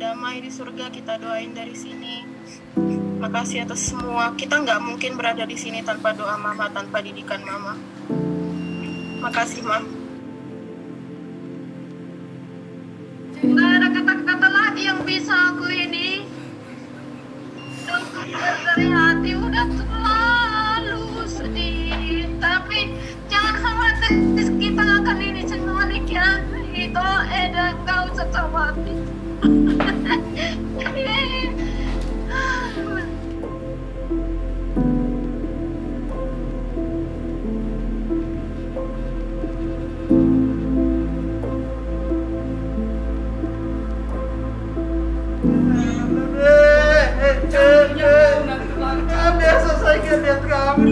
damai di surga, kita doain dari sini. Makasih atas semua. Kita nggak mungkin berada di sini tanpa doa Mama, tanpa didikan Mama. Makasih, Ma. Nggak ada kata-kata lagi yang bisa aku ini. Dari hati udah terlalu sedih. Tapi jangan khawatir, kita akan ini semua nikah. Itu Eda, nggak usah khawatir. Biar selesaikan lihat kamu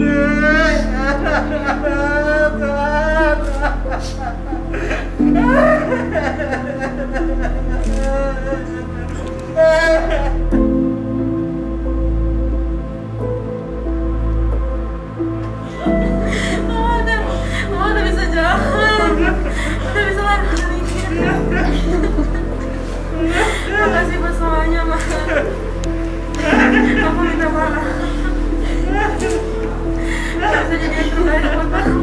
udah bisa jalan, udah bisa lari. Makasih buat semuanya, Ma. Aku minta maaf. Gak bisa jadi yang terbaik buat aku.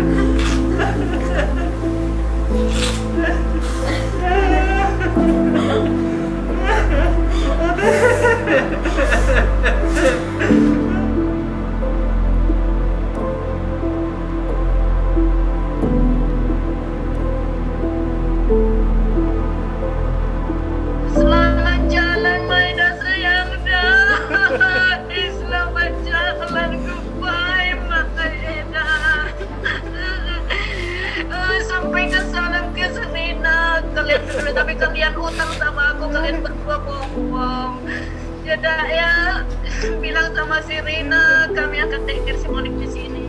Selamat jalan, Maida sayang. Selamat jalan, goodbye, Maida. Sampai ke sana ke Senina. Kalian berdua, tapi kalian utang sama aku, kalian berdua bohong. Jadi ya, bilang sama si Rina, kami akan take care si Monik di sini.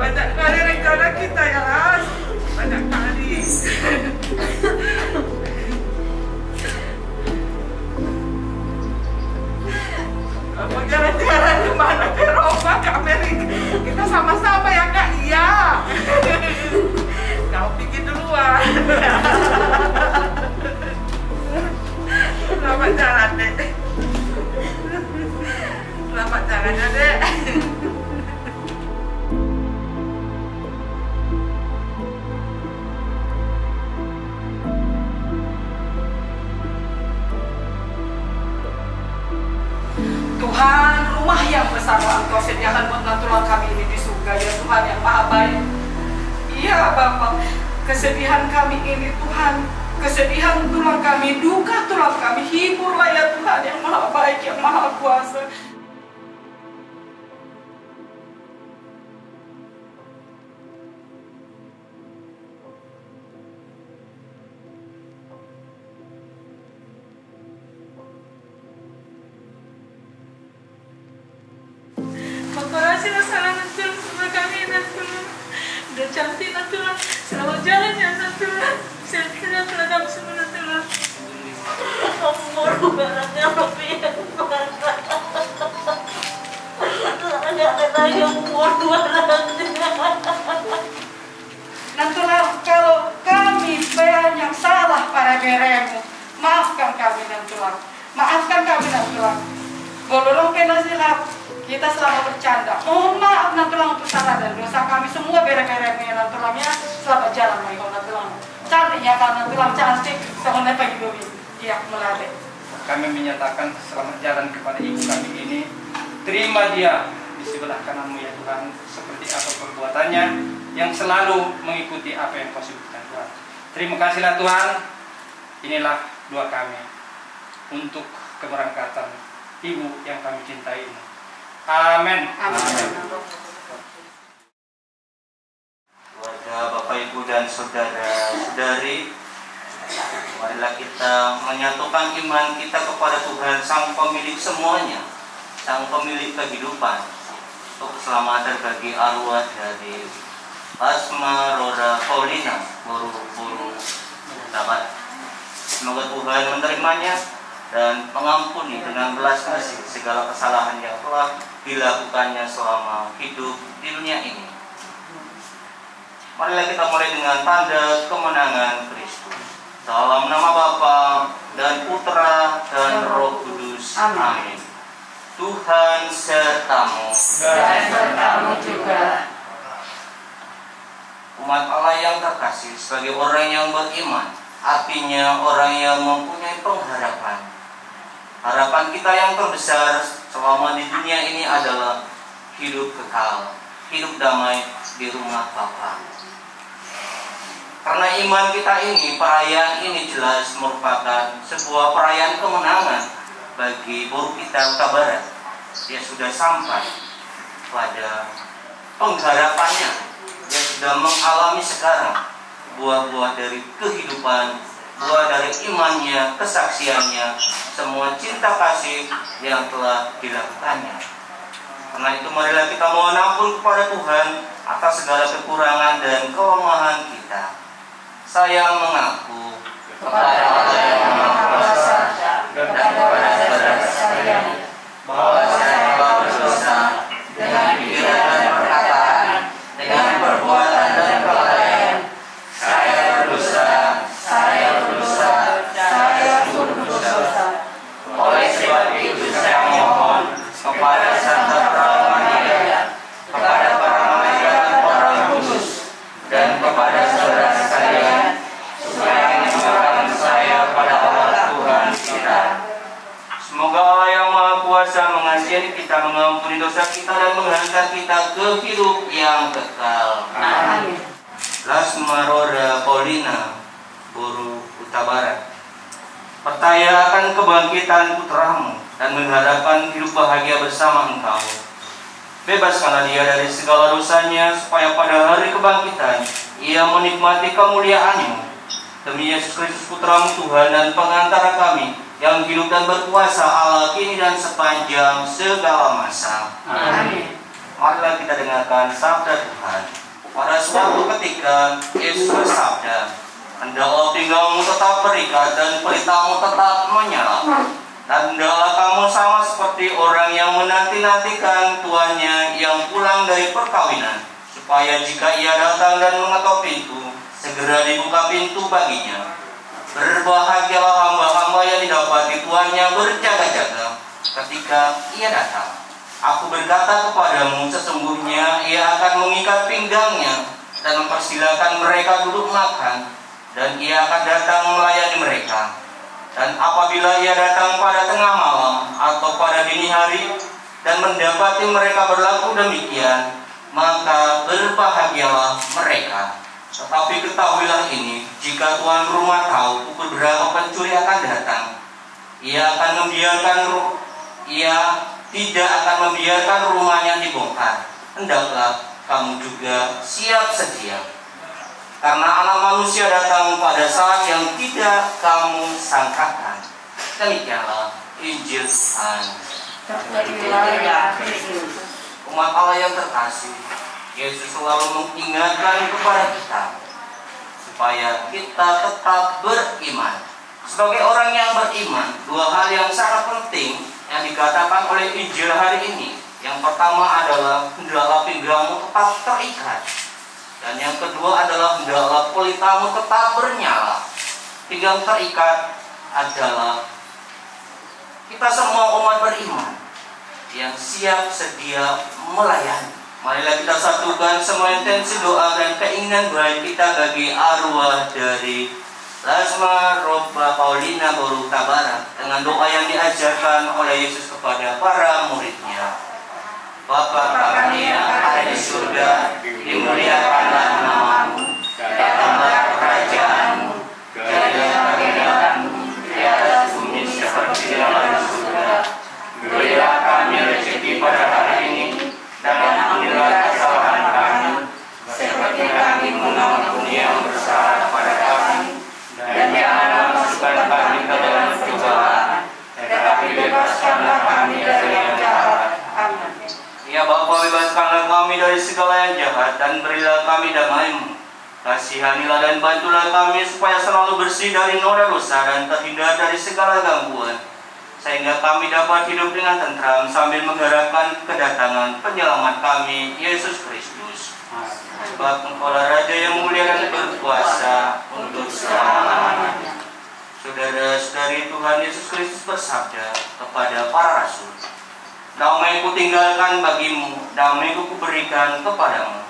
banyak kali rencana kita ya Ras, banyak kali. Kamu jalan-jalan kemana? Ke Roma, ke Amerika. Kita sama-sama ya Kak? Iya. Kau pikir duluan. Selamat jalan Dek. Selamat jalan ya Dek. Tuhan, rumah yang besar Engkau sediakan buat natural kami ini di surga ya Tuhan yang maha baik. Iya Bapak, kesedihan kami ini Tuhan, kesedihan tulang kami, duka tulang kami, hiburlah ya Tuhan yang maha baik, yang maha kuasa. Makasih Natural sama kami Natural. Udah cantik Natural. Selamat jalan ya Natural. Sehat-sehat kamu semua Natural. Kamu baru barangnya lebih nggak ada yang bodoh barangnya. Natural, kalau kami banyak salah pada dirimu, maafkan kami Natural. Maafkan kami Natural. Bolong kena silap. Kita selalu bercanda. Mohon maaf Natural untuk salah dan dosa kami semua bere-bere Naturalnya. Selamat jalan Maiko Natural. Cantiknya kan Natural cantik. Sama pagi Bobi. Iya, melalui. Kami menyatakan selamat jalan kepada ibu kami ini. Terima dia di sebelah kananmu ya Tuhan, seperti apa perbuatannya yang selalu mengikuti apa yang Kau sebutkan Tuhan. Terima kasihlah Tuhan. Inilah doa kami untuk keberangkatan ibu yang kami cintai ini. Amin. Keluarga Bapak Ibu dan saudara-saudari, marilah kita menyatukan iman kita kepada Tuhan Sang Pemilik semuanya, Sang Pemilik kehidupan, untuk keselamatan bagi arwah dari Asma Rora Paulina, buru-buru dapat. Semoga Tuhan menerimanya dan mengampuni dengan belas kasih segala kesalahan yang telah dilakukannya selama hidup di dunia ini. Marilah kita mulai dengan tanda kemenangan Kristus. Dalam nama Bapa dan Putra dan Roh Kudus. Amin. Tuhan sertamu Dan sertamu juga. Umat Allah yang terkasih, sebagai orang yang beriman, artinya orang yang mempunyai pengharapan. Harapan kita yang terbesar selama di dunia ini adalah hidup kekal, hidup damai di rumah Bapa. Karena iman kita ini, perayaan ini jelas merupakan sebuah perayaan kemenangan bagi buruh kita Huta Barat. Dia sudah sampai pada pengharapannya. Dia sudah mengalami sekarang buah-buah dari kehidupan, buah dari imannya, kesaksiannya, semua cinta kasih yang telah dilakukannya. Karena itu marilah kita mohon ampun kepada Tuhan atas segala kekurangan dan kelemahan kita. Saya mengaku kepada Allah yang Maha Kuasa dan kepada saudara saya bahwa saya berdosa dengan pikiran dan perkataan, dengan perbuatan dan kelalaian. Saya berdosa. Oleh sebab itu saya mohon kepada Santa Maria, kepada para malaikat dan para kudus, dan kepada saudara sekalian, supaya menyembuhkan saya pada Allah Tuhan kita. Semoga Allah yang Maha Kuasa mengasihi kita, mengampuni dosa kita, dan menghantar kita ke hidup yang kekal. Amin. Las Marora Paulina, Buruh Huta Barat, percaya akan kebangkitan putramu dan mengharapkan hidup bahagia bersama engkau. Bebaskanlah dia dari segala dosanya, supaya pada hari kebangkitan ia menikmati kemuliaan-Mu. Demi Yesus Kristus Putramu Tuhan dan pengantara kami, yang hidup dan berkuasa Allah kini dan sepanjang segala masa. Amin. Marilah kita dengarkan sabda Tuhan. Pada suatu ketika Yesus bersabda, "Hendaklah pinggangmu tetap berikat dan pelitamu tetap menyala. Dan hendaklah kamu sama seperti orang yang menanti-nantikan tuannya yang pulang dari perkawinan, supaya jika ia datang dan mengetok pintu, segera dibuka pintu baginya. Berbahagialah hamba-hamba yang didapati tuannya berjaga-jaga ketika ia datang. Aku berkata kepadamu, sesungguhnya ia akan mengikat pinggangnya dan mempersilakan mereka duduk makan, dan ia akan datang melayani mereka. Dan apabila ia datang pada tengah malam atau pada dini hari dan mendapati mereka berlaku demikian, maka berbahagialah mereka. Tetapi ketahuilah ini, jika tuan rumah tahu pukul berapa pencuri akan datang, ia tidak akan membiarkan rumahnya dibongkar. Hendaklah kamu juga siap sedia. Karena Anak Manusia datang pada saat yang tidak kamu sangkakan." Demikianlah Injil Tuhan. Umat Allah yang terkasih, Yesus selalu mengingatkan kepada kita supaya kita tetap beriman. Sebagai orang yang beriman, dua hal yang sangat penting yang dikatakan oleh Injil hari ini. Yang pertama adalah hendaklah pinggangmu tetap terikat. Dan yang kedua adalah hendaklah pelitamu tetap bernyala. Pinggang terikat adalah kita semua umat beriman yang siap sedia melayani. Marilah kita satukan semua intensi doa dan keinginan baik kita bagi arwah dari Lasma Roba Paulina Buruh Huta Barat dengan doa yang diajarkan oleh Yesus kepada para muridnya. Bapa kami yang ada di surga, dimuliakanlah nama-Mu, datanglah kerajaanmu, jadilah kehendakmu di atas bumi seperti dalam surga. Berilah kami rezeki pada hari ini, dan ampunilah kesalahan kami, seperti kami mengampuni yang bersalah pada kami, dan janganlah masukkan kami ke dalam pencobaan, tetapi bebaskanlah kami dari yang jahat. Amin. Ya Bapa, bebaskanlah kami dari segala yang jahat dan berilah kami damai-Mu. Kasihanilah dan bantulah kami supaya selalu bersih dari noda dosa dan terhindar dari segala gangguan, sehingga kami dapat hidup dengan tentram sambil mengharapkan kedatangan penyelamat kami, Yesus Kristus. Sebab Engkaulah Raja yang mulia dan berkuasa untuk selama-lamanya. Saudara-saudari Tuhan Yesus Kristus bersabda kepada para rasul, "Damai-Ku tinggalkan bagimu, damai-Ku kuberikan kepadamu."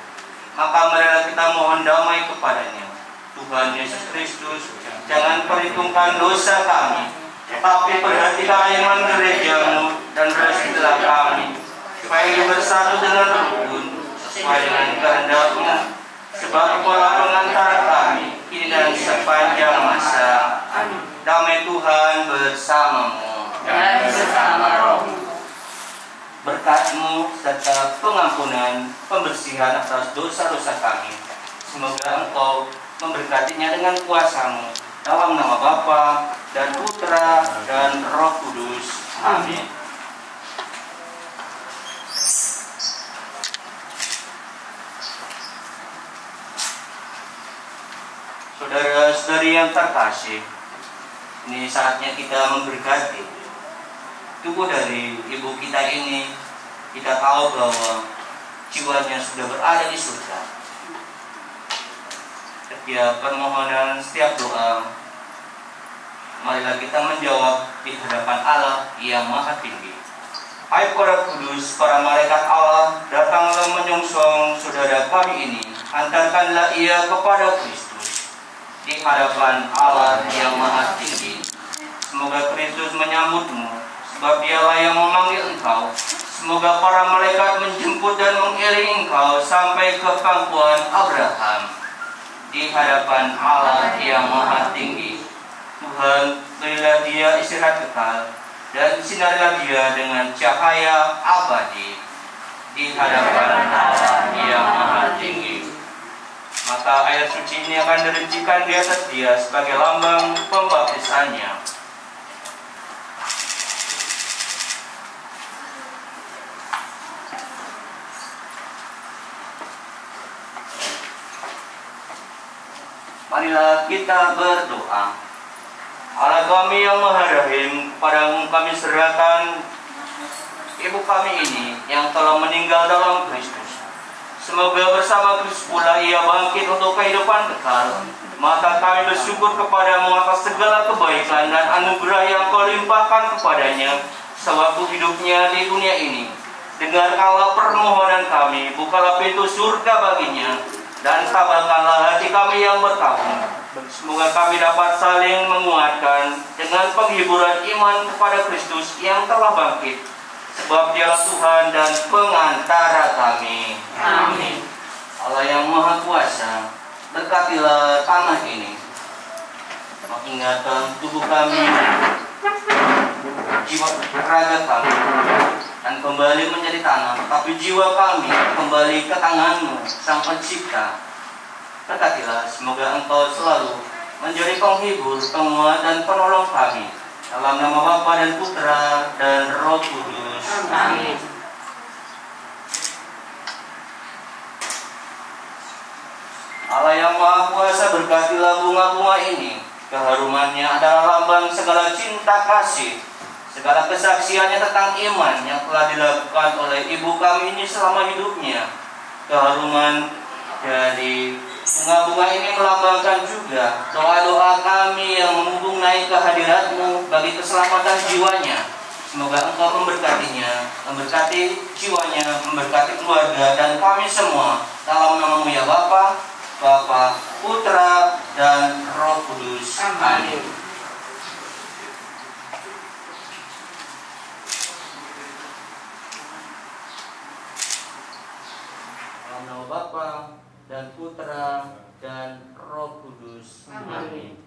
Maka marilah kita mohon damai kepadanya. Tuhan Yesus Kristus, jangan perhitungkan dosa kami, tetapi perhatikan iman gereja-Mu dan restuilah kami, supaya hidup bersatu dengan rukun, sesuai dengan kehendak-Mu, sebab Engkaulah pengantara kami, kini dan sepanjang masa. Damai Tuhan bersamamu Dan bersama rohmu. Berkat-Mu serta pengampunan, pembersihan atas dosa-dosa kami, semoga Engkau memberkatinya dengan kuasa-Mu, dalam nama Bapa dan Putra dan Roh Kudus. Amin. Saudara-saudari yang terkasih, ini saatnya kita memberkati tubuh dari ibu kita ini. Kita tahu bahwa jiwanya sudah berada di surga. Setiap permohonan, setiap doa, marilah kita menjawab di hadapan Allah yang Maha Tinggi. Hai para kudus, para malaikat Allah, datanglah menyongsong saudara kami ini. Antarkanlah ia kepada Kristus di hadapan Allah yang Maha Tinggi. Semoga Kristus menyambutmu, sebab Dialah yang memanggil engkau. Semoga para malaikat menjemput dan mengiringi engkau sampai ke pangkuan Abraham di hadapan Allah yang Maha Tinggi. Tuhan, berilah dia istirahat kekal dan sinarilah dia dengan cahaya abadi di hadapan Allah yang Maha Tinggi. Maka air suci ini akan dirincikan di atas dia sebagai lambang pembaptisannya. Marilah kita berdoa. Allah kami yang Maha Rahim, kepadamu kami serahkan ibu kami ini yang telah meninggal dalam Kristus. Semoga bersama Kristus pula ia bangkit untuk kehidupan kekal. Maka kami bersyukur kepadamu atas segala kebaikan dan anugerah yang kau limpahkan kepadanya sewaktu hidupnya di dunia ini. Dengarkanlah permohonan kami, bukalah pintu surga baginya, dan sabarkanlah hati kami yang berkabung. Semoga kami dapat saling menguatkan dengan penghiburan iman kepada Kristus yang telah bangkit, sebab Dialah Tuhan dan pengantara kami. Amin. Allah yang Maha Kuasa, berkatilah tanah ini, mengingatkan tubuh kami, jiwa raga kami, dan kembali menjadi tanah, tapi jiwa kami kembali ke tangan-Mu, Sang Pencipta. Berkatilah, semoga Engkau selalu menjadi penghibur, penguat, dan penolong kami. Dalam nama Bapa dan Putra dan Roh Kudus. Amin. Allah yang Maha Kuasa, berkatilah bunga-bunga ini. Keharumannya adalah lambang segala cinta kasih, segala kesaksiannya tentang iman yang telah dilakukan oleh ibu kami ini selama hidupnya. Keharuman dari bunga-bunga ini melambangkan juga doa-doa kami yang menghubung naik ke hadirat-Mu bagi keselamatan jiwanya. Semoga Engkau memberkatinya, memberkati jiwanya, memberkati keluarga dan kami semua. Dalam nama-Mu ya Bapa, Bapa, Putra, dan Roh Kudus. Amin. Dalam nama Bapa dan Putra dan Roh Kudus. Amin.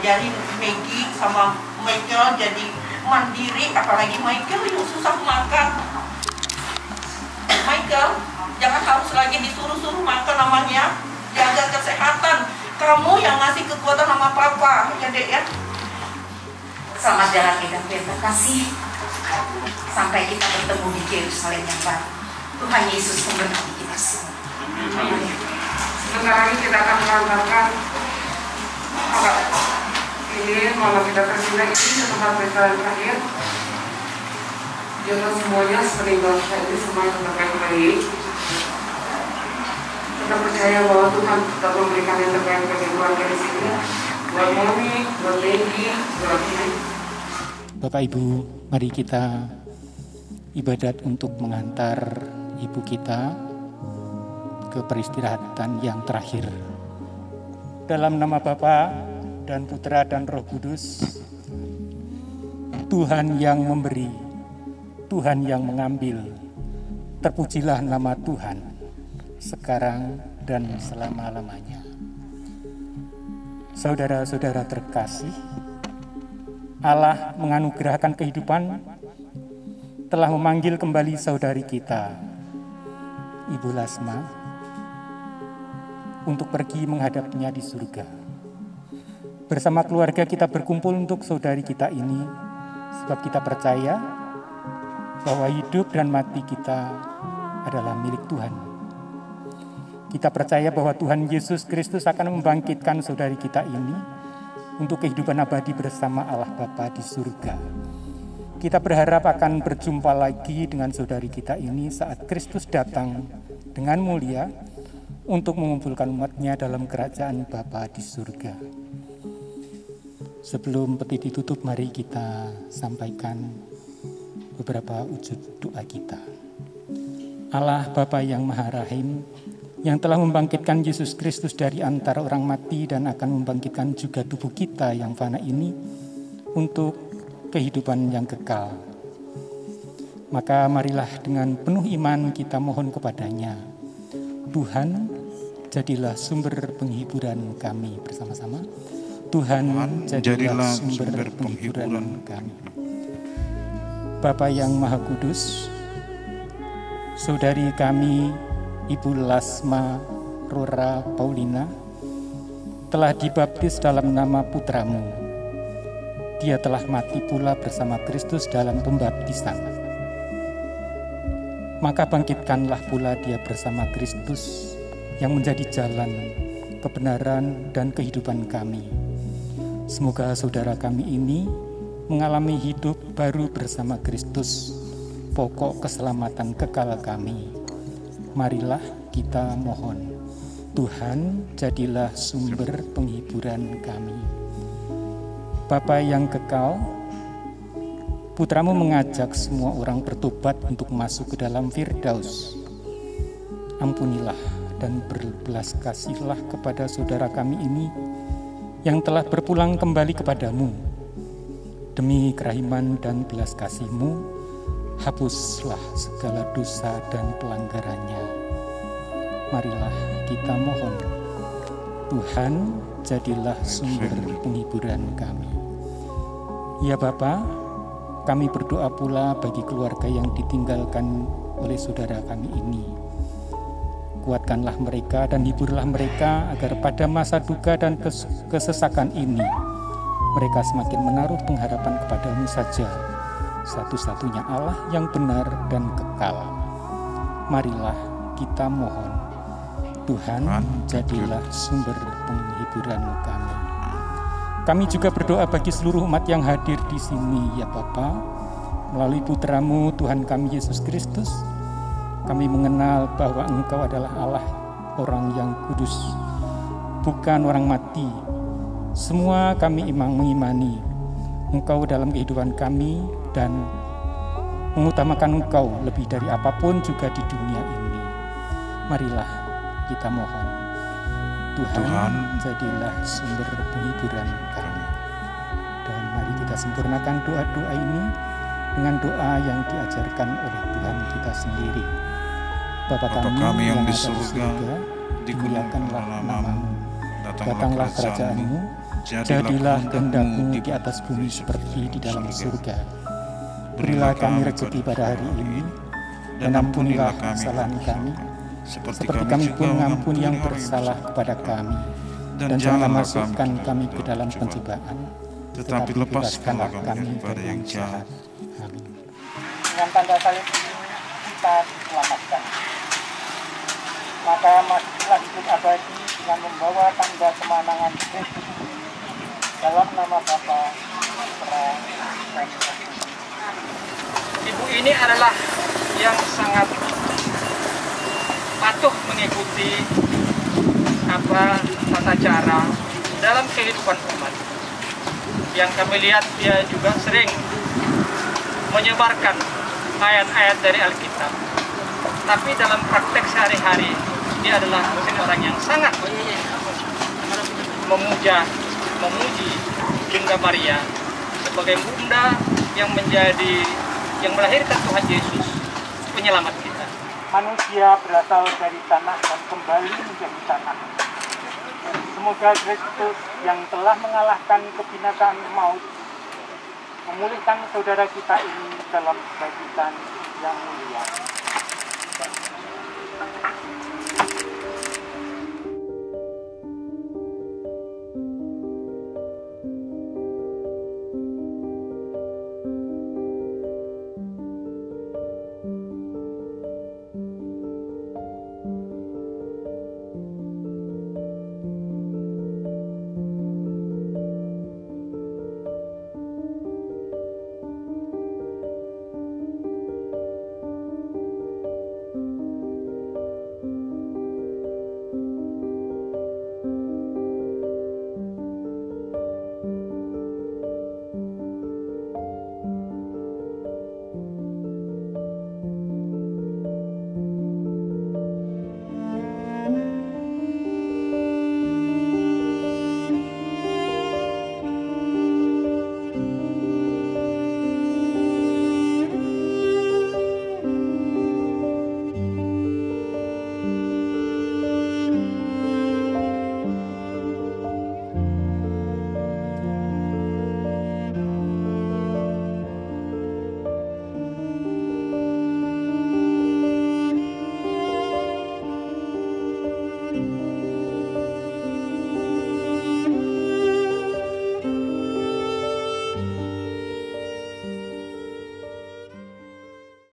ngajarin Maggie sama Michael jadi mandiri, apalagi Michael yang susah makan. Michael, jangan harus lagi disuruh-suruh makan namanya, jaga kesehatan. Kamu yang ngasih kekuatan sama Papa, ya Dek ya. Selamat jalan dan terima kasih. Sampai kita bertemu di Yerusalem yang baru. Tuhan Yesus memberkati kita semua. Sebentar lagi kita akan mengantarkan ini malam kita terpindah ini ke tempat perjalanan terakhir. Jangan semuanya seperti bangsa ini semuanya tetap baik-baik. Kita percaya bahwa Tuhan tetap memberikan yang terbaik bagi keluarga di sini. Buat Mami, buat Lady, buat ini. Bapak Ibu, mari kita ibadat untuk mengantar ibu kita ke peristirahatan yang terakhir. Dalam nama Bapa dan Putra dan Roh Kudus, Tuhan yang memberi, Tuhan yang mengambil, terpujilah nama Tuhan sekarang dan selama-lamanya. Saudara-saudara terkasih, Allah menganugerahkan kehidupan, telah memanggil kembali saudari kita, Ibu Lasma, untuk pergi menghadapnya di surga. Bersama keluarga kita berkumpul untuk saudari kita ini, sebab kita percaya bahwa hidup dan mati kita adalah milik Tuhan. Kita percaya bahwa Tuhan Yesus Kristus akan membangkitkan saudari kita ini untuk kehidupan abadi bersama Allah Bapa di surga. Kita berharap akan berjumpa lagi dengan saudari kita ini saat Kristus datang dengan mulia untuk mengumpulkan umatnya dalam kerajaan Bapa di surga. Sebelum peti ditutup, mari kita sampaikan beberapa wujud doa kita. Allah Bapa yang Maha Rahim, yang telah membangkitkan Yesus Kristus dari antara orang mati dan akan membangkitkan juga tubuh kita yang fana ini untuk kehidupan yang kekal. Maka marilah dengan penuh iman kita mohon kepadanya. Tuhan, jadilah sumber penghiburan kami bersama-sama. Tuhan, jadilah sumber penghiburan kami. Bapa yang Maha Kudus, saudari kami Ibu Lasma Rora Paulina telah dibaptis dalam nama Putramu. Dia telah mati pula bersama Kristus dalam pembaptisan. Maka bangkitkanlah pula dia bersama Kristus yang menjadi jalan, kebenaran, dan kehidupan kami. Semoga saudara kami ini mengalami hidup baru bersama Kristus, pokok keselamatan kekal kami. Marilah kita mohon, Tuhan jadilah sumber penghiburan kami. Bapa yang kekal, Putramu mengajak semua orang bertobat untuk masuk ke dalam Firdaus. Ampunilah dan berbelas kasihlah kepada saudara kami ini yang telah berpulang kembali kepadamu. Demi kerahiman dan belas kasih-Mu, hapuslah segala dosa dan pelanggarannya. Marilah kita mohon, Tuhan jadilah sumber penghiburan kami. Ya Bapa, kami berdoa pula bagi keluarga yang ditinggalkan oleh saudara kami ini. Kuatkanlah mereka dan hiburlah mereka agar pada masa duka dan kesesakan ini, mereka semakin menaruh pengharapan kepadamu saja, satu-satunya Allah yang benar dan kekal. Marilah kita mohon, Tuhan jadilah sumber penghiburan kami. Kami juga berdoa bagi seluruh umat yang hadir di sini, ya Bapa, melalui Putramu Tuhan kami Yesus Kristus. Kami mengenal bahwa Engkau adalah Allah, orang yang kudus, bukan orang mati. Semua kami mengimani Engkau dalam kehidupan kami dan mengutamakan Engkau lebih dari apapun juga di dunia ini. Marilah kita mohon, Tuhan jadilah sumber penghiburan kami. Dan mari kita sempurnakan doa-doa ini dengan doa yang diajarkan oleh Tuhan kita sendiri. Bapa kami yang di surga, dimuliakanlah namamu, datanglah kerajaan-Mu, Jadilah kehendak-Mu di atas bumi seperti di dalam surga. Berilah kami rezeki pada hari ini, dan ampunilah kesalahan kami, seperti kami pun mengampuni yang bersalah kepada kami. Dan janganlah masukkan kami ke dalam pencobaan, tetapi lepaskanlah kami dari yang jahat. Amin. Dengan tanda salib ini kita diselamatkan. Maka masuklah hidup abadi dengan membawa tanda kemenangan Kristus dalam nama Bapa, Putra, dan Roh Kudus. Ibu ini adalah yang sangat patuh mengikuti tata cara dalam kehidupan umat. Yang kami lihat dia juga sering menyebarkan ayat-ayat dari Alkitab. Tapi dalam praktek sehari-hari dia adalah seorang yang sangat memuji Bunda Maria sebagai bunda yang melahirkan Tuhan Yesus, penyelamat kita. Manusia berasal dari tanah dan kembali menjadi tanah. Semoga Kristus yang telah mengalahkan kebinasaan maut memulihkan saudara kita ini dalam kebajikan yang mulia.